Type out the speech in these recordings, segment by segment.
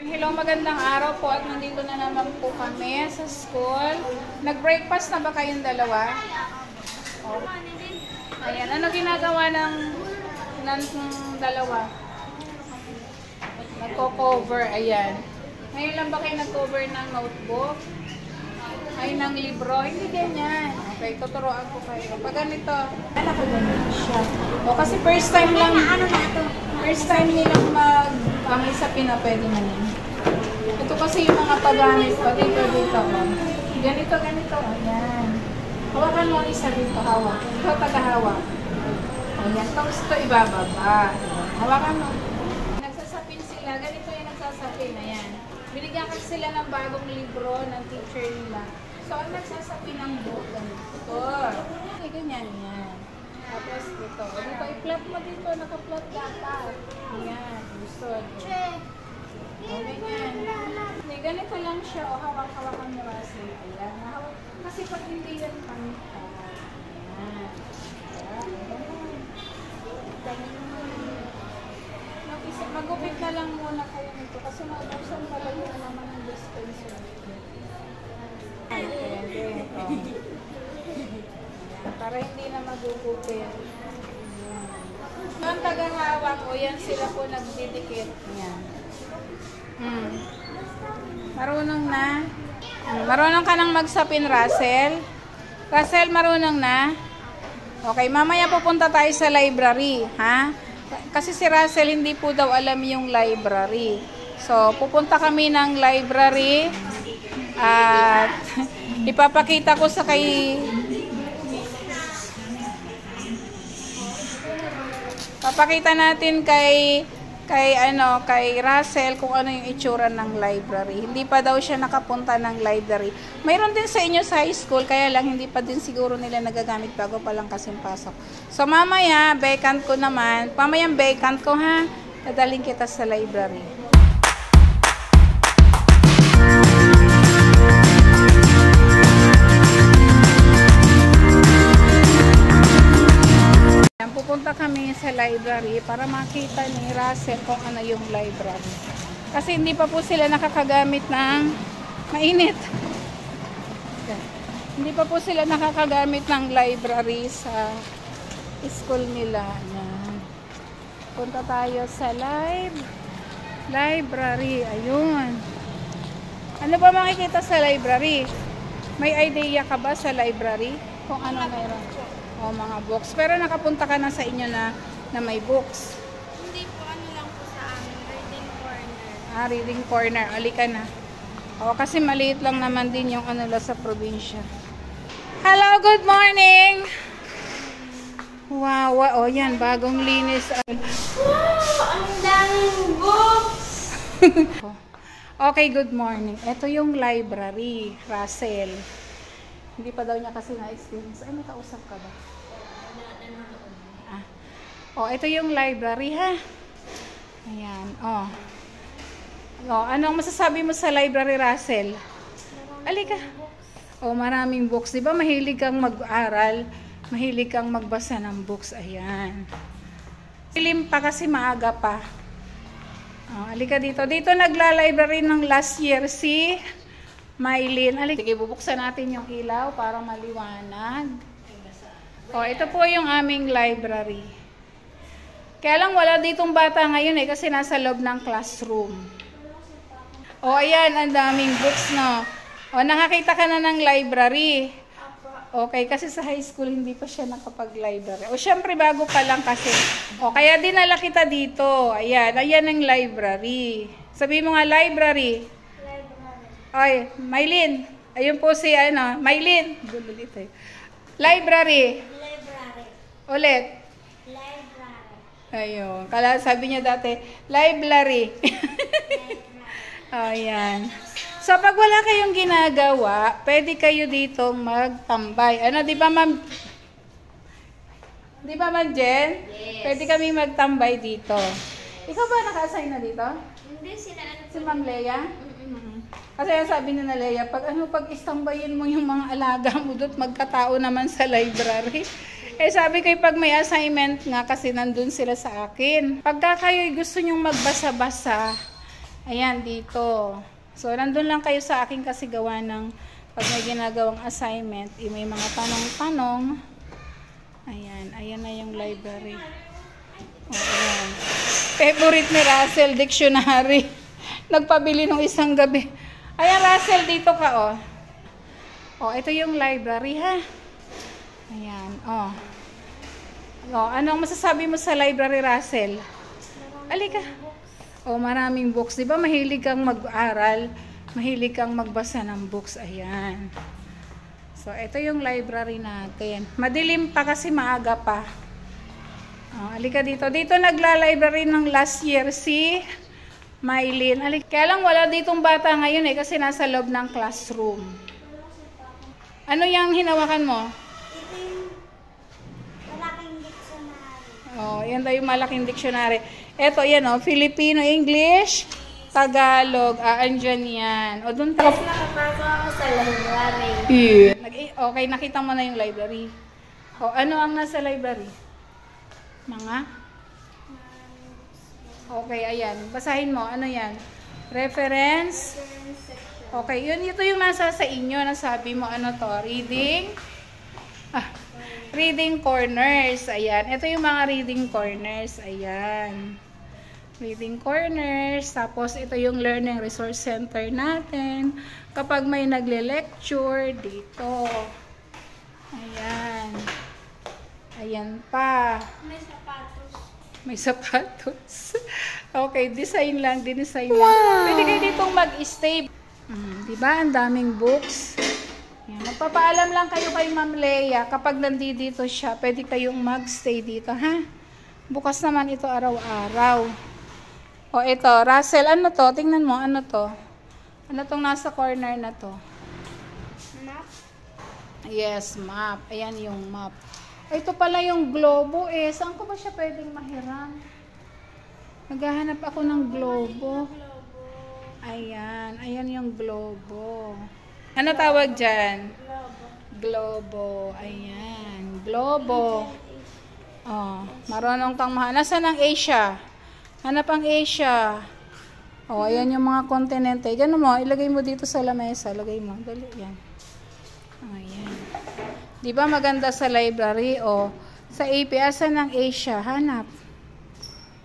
Hello, magandang araw po at nandito na naman po kami sa school. Nag-breakfast na ba kayong dalawa? Oh. Ayan, ano ginagawa ng dalawa? Nagko-cover, ayan. Ngayon lang ba kayo nag-cover ng notebook? Ay, ng libro? Hindi ganyan. Okay, tuturuan ko kayo. Pag ganito, alam ko ganyan siya. O, kasi first time lang, first time nilang mag-gamit sa pwede na yun. Ito kasi yung mga paggamit pa dito. Ganito. Ayan. Hawakan mo isa dito, hawak. Ikaw tagahawak. Ayan. Tapos ito ibababa. Hawakan mo. Nagsasapin sila. Ganito yung nagsasapin. Ayan. Binigyan kasi sila ng bagong libro ng teacher nila. So, ang nagsasapin ng book, ganito. Okay, ganyan yan. Tapos dito. Dito, i-plot mo dito. Naka-plot dapat. Ayan. Gusto. Okay, ganyan. Ganito lang siya. O, hawak-hawakan mo kasi. Ayan. Kasi pag hindi yan pangita. Ayan. Magupit na lang muna kayo nito. Kasi maubusan pala yung naman ng dispenser. Ayan. Para hindi na magugupit. Ang tagahawak o yan sila po nagdidikit. Ayan. Marunong na. Marunong ka nang magsapin, Russell? Russell, marunong na? Okay, mamaya pupunta tayo sa library, ha? Kasi si Russell hindi po daw alam yung library. So, pupunta kami ng library at ipapakita ko sa papakita natin kay Russell kung ano yung itsura ng library. Hindi pa daw siya nakapunta ng library. Mayroon din sa inyo sa high school, kaya lang hindi pa din siguro nila nagagamit bago pa lang kasing pasok. So mamaya, vacant ko naman. Mamayang vacant ko ha. Dadaling kita sa library. Pupunta kami sa library para makita ni Russell kung ano yung library. Kasi hindi pa po sila nakakagamit ng mainit. Hindi pa po sila nakakagamit ng library sa school nila. Ayan. Punta tayo sa library. Ayun. Ano ba makikita sa library? May idea ka ba sa library? Kung ano mayroon? O mga books. Pero nakapunta ka na sa inyo na may books. Hindi po, ano lang po sa amin, reading corner. Ah, reading corner. Alika na. O, kasi maliit lang naman din yung ano sa probinsya. Hello, good morning! Wow, o yan, bagong linis. Wow, ang daming books! Okay, good morning. Ito yung library, Russell. Hindi pa daw niya kasi na-experience. Ay, may kausap ka ba? Ito yung library, ha? Ayan, anong masasabi mo sa library, Russell? Alika. Maraming books. Di ba mahilig kang mag-aral? Mahilig kang magbasa ng books. Ayan. Silim pa kasi maaga pa. Alika dito. Dito nagla-library ng last year si Mylene. Sige, bubuksan natin yung ilaw para maliwanag. Ito po yung aming library. Kaya lang wala ditong bata ngayon kasi nasa loob ng classroom. Ayan, ang daming books, no? Nakakita ka na ng library. Okay, kasi sa high school hindi pa siya nakapag-library. Syempre bago pa lang kasi. Kaya dinala kita dito. Ayan ang library. Sabi mo nga, library. Ay, Mylene. Ayun po si, Mylene. Library. Ulit. Ayun. Sabi niya dati, library. Ayan. So, pag wala kayong ginagawa, pwede kayo dito magtambay. Di ba, ma'am? Di ba, ma'am Jen? Yes. Pwede kami magtambay dito. Ikaw ba naka-assign na dito? Hindi, si Ma'am Leia? Kasi sabi ni Leia, pag istambayin mo yung mga alaga mo doon, magkatao naman sa library. Sabi ko, pag may assignment nga, kasi nandun sila sa akin. Pagka kayo gusto nyong magbasa-basa, Ayan, dito. So, nandun lang kayo sa akin kasi gawa ng pag may ginagawang assignment, may mga tanong-tanong. Ayan, ayan na yung library. O, ayan. Favorite ni Russell, dictionary. Nagpabili nung isang gabi. Ayan, Russell, dito ka, oh. Oh, ito yung library, ha? Ayan, oh. Oh, anong masasabi mo sa library, Russell? Alika. Oh, maraming books. Di ba mahilig kang mag-aral? Mahilig kang magbasa ng books. Ayan. So, ito yung library natin. Madilim pa kasi maaga pa. Oh, alika dito. Dito nagla-library ng last year si Mylene. Kaya lang wala ditong bata ngayon eh kasi nasa loob ng classroom. Ano yung hinawakan mo? Ito yung malaking dictionary. Oh, yan daw yung malaking dictionary. Ito, yan oh, Filipino, English, Tagalog. Andyan yan. O, doon tayo. Nakapasok ako sa library. Okay, nakita mo na yung library. O, ano ang nasa library? Mga? Okay, ayan. Basahin mo. Ano yan? Reference. Okay, yun. Ito yung nasa sa inyo. Nasabi mo, ano to? Reading. Reading corners. Ayan. Ito yung mga reading corners. Ayan. Reading corners. Tapos, ito yung learning resource center natin. Kapag may nagle-lecture, dito. Ayan. Ayan pa. May sapatos. May sapatos. Okay, design lang. Dinesign lang. Pwede kayo ditong mag-stay. Diba? Ang daming books. Ayan. Magpapaalam lang kayo kay Ma'am Leia. Kapag nandito siya, pwede kayong mag-stay dito, ha? Bukas naman ito araw-araw. O, ito. Russell, ano to? Tingnan mo, ano to? Ano tong nasa corner na to? Map. Yes, map. Ayan yung map. Ito pala yung globo eh. Saan ko ba siya pwedeng mahiram? Naghahanap ako ng globo. Ayan. Ayan yung globo. Ano tawag dyan? Globo. Ayan. Globo. Oh, marunong kang mahanap. Nasaan ang Asia? Hanap ang Asia. Oh, ayan yung mga kontinente. Ganun mo, ilagay mo dito sa lamesa. Lagay mo. Dali, yan. Ayan. Di ba maganda sa library? O, sa AP, asan ng Asia? Hanap.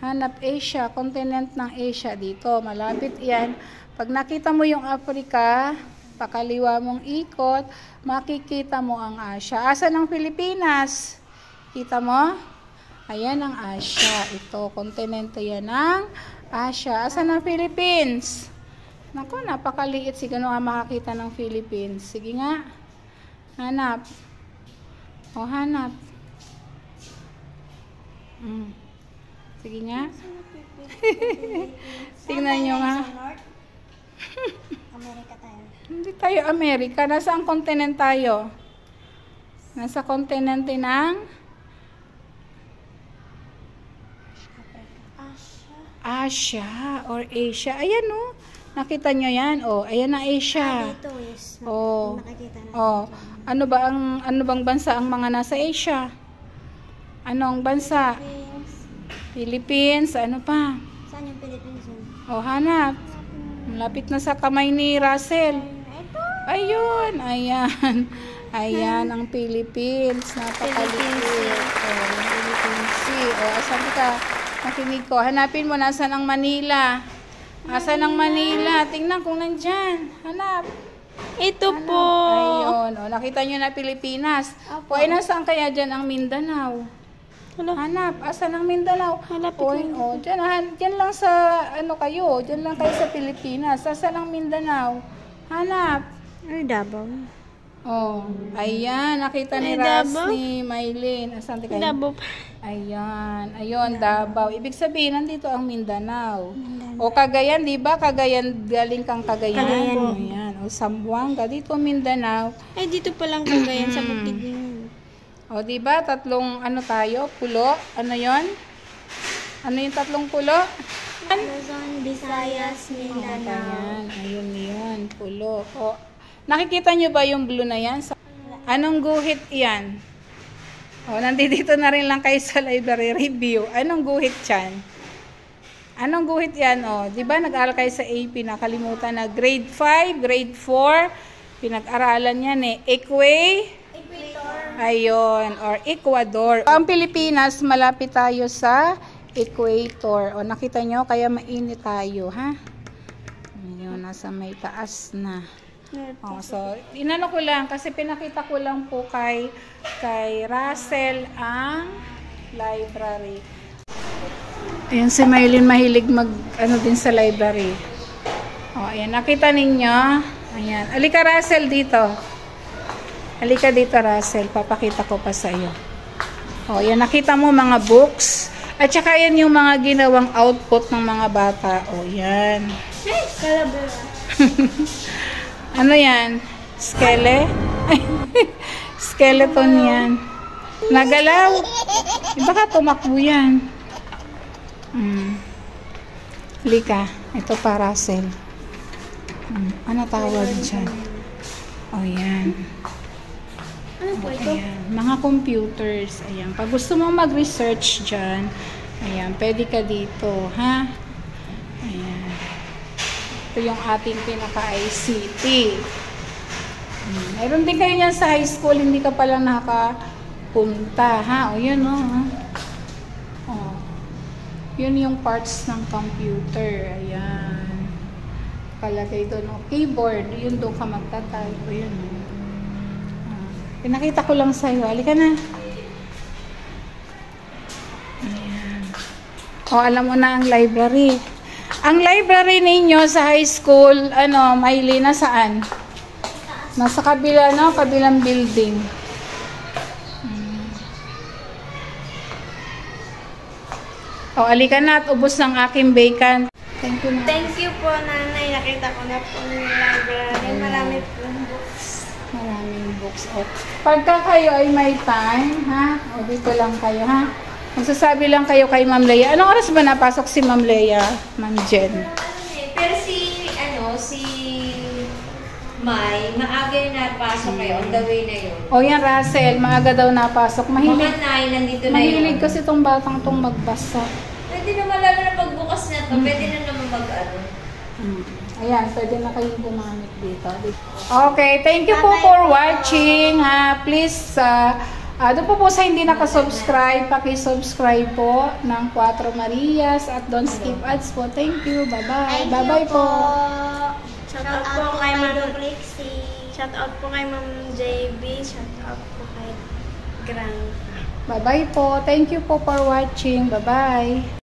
Hanap Asia. Continent ng Asia dito. Malapit yan. Pag nakita mo yung Africa, pakaliwa mong ikot, makikita mo ang Asia. Asan ang Pilipinas? Kita mo? Ayan ang Asia. Ito, kontinente yan ng Asia. Asan ang Philippines? Naku, napakaliit. Siguro nga makakita ng Philippines. Sige nga. Hanap. O, hanap. Sige nga. Tingnan nyo nga. Amerika tayo. Hindi tayo Amerika. Nasa ang kontinent tayo? Nasa kontinente ng Asia or Asia. Ayan o. Nakita nyo yan? O, ayan na Asia. Dito is O. nakikita na. O. Ano bang bansa ang mga nasa Asia? Anong bansa? Philippines. Ano pa? Saan yung Philippines yun? O, hanap. Malapit na sa kamay ni Russell. Ito. Ayun. Ayan. Ayan ang Philippines. Napakaliit. O, yung Philippines Sea. O, asan ka? Makinig ko. Hanapin mo. Nasaan ang Manila? Asan ang Manila? Tingnan kung nandyan. Hanap. Ito Hanap. po. Ayun. O, nakita nyo na Pilipinas. O, ay nasaan kaya dyan ang Mindanao? Hanap. Asan ang Mindanao? Hanapin O, dyan lang sa, ano kayo, dyan lang kayo sa Pilipinas. Asan ang Mindanao? Hanap. Ay, Davao. Oh, ayan, nakita ni Ay, Ras Davao? ni Mylene. Asan kayo? Davao. Ayan, ayun, Davao. Ibig sabihin, nandito ang Mindanao. O Cagayan, di ba? Cagayan, galing kang Cagayan. Cagayan. Ayan, o Zamboanga, dito Mindanao. Ay, dito pa lang Cagayan sa bukid yun. O, di ba? Tatlong, ano tayo? Pulo? Ano yon? Ano yung tatlong pulo? Luzon, Visayas, Mindanao. Ayan, ayun yun, pulo. O, nakikita nyo ba yung blue na yan? Anong guhit yan? O, nandito na rin lang kayo sa library review. Anong guhit yan? Anong guhit yan? O, di ba nag-aaral kayo sa AP, nakalimutan na grade 5, grade 4, pinag-aralan yan eh. Equator. Ayun, or Ecuador. Ang Pilipinas, malapit tayo sa equator. O, nakita nyo, kaya mainit tayo, ha? Ayun, nasa may taas na. O, so, inano ko lang, kasi pinakita ko lang po kay Russell ang library. Ayan, si Maylin mahilig ano din sa library. O, ayan, nakita ninyo. Ayan, alika Russell dito. Halika dito, Russell. Papakita ko pa sa iyo. O, yan. Nakita mo mga books. At saka yan yung mga ginawang output ng mga bata. O, yan. Hey, Calabera. Ano yan? Skeleton yan. Nagalaw. Baka tumakbo yan. Halika. Ito pa, Russell. Ano tawag dyan? O, yan. Ano po ito? Ayan, mga computers. Ayan, pag gusto mo mag-research dyan, ayan, pwede ka dito, ha? Ayan. Ito yung ating pinaka-ICT. Mayroon din kayo yan sa high school, hindi ka palang nakapunta, ha? O, yun, o. O. Yun yung parts ng computer. Ayan. Palagay doon, o. Keyboard, yun doon ka magta-type. O, yun, o. Pinakita ko lang sa'yo. Halika na. Ayan. O, alam mo na ang library. Ang library ninyo sa high school, Maylin, nasaan? Nasa kabila, no? Kabilang building. O, halika na at ubos ng aking bacon. Thank you, na. Thank you po, nanay. Nakita ko na po yung library. Marami po books. Maraming books. O, pagka kayo ay may time, ha? O, dito lang kayo, ha? Magsasabi lang kayo kay Ma'am Leia. Anong oras ba napasok si Ma'am Leia, Ma'am Jen? Pero si May, maaga yung napasok kayo, on the way na yun. O yan, Russell, maaga daw napasok. Mga nine, nandito na yun. Mahilig kasi itong batang itong magbasa. Pwede naman, lalo na pagbukas na to, pwede na naman mag-ano. Ayan, pwede na kayo gumamit dito. Okay, thank you po for watching. Please, doon po sa hindi nakasubscribe, paki-subscribe po ng Cuatro Marias at don't skip ads po. Thank you. Bye-bye. Bye-bye po. Shout out po kay Ma'am Lexie. Shout out po kay Ma'am JB. Shout out po kay Grandpa. Bye-bye po. Thank you po for watching. Bye-bye.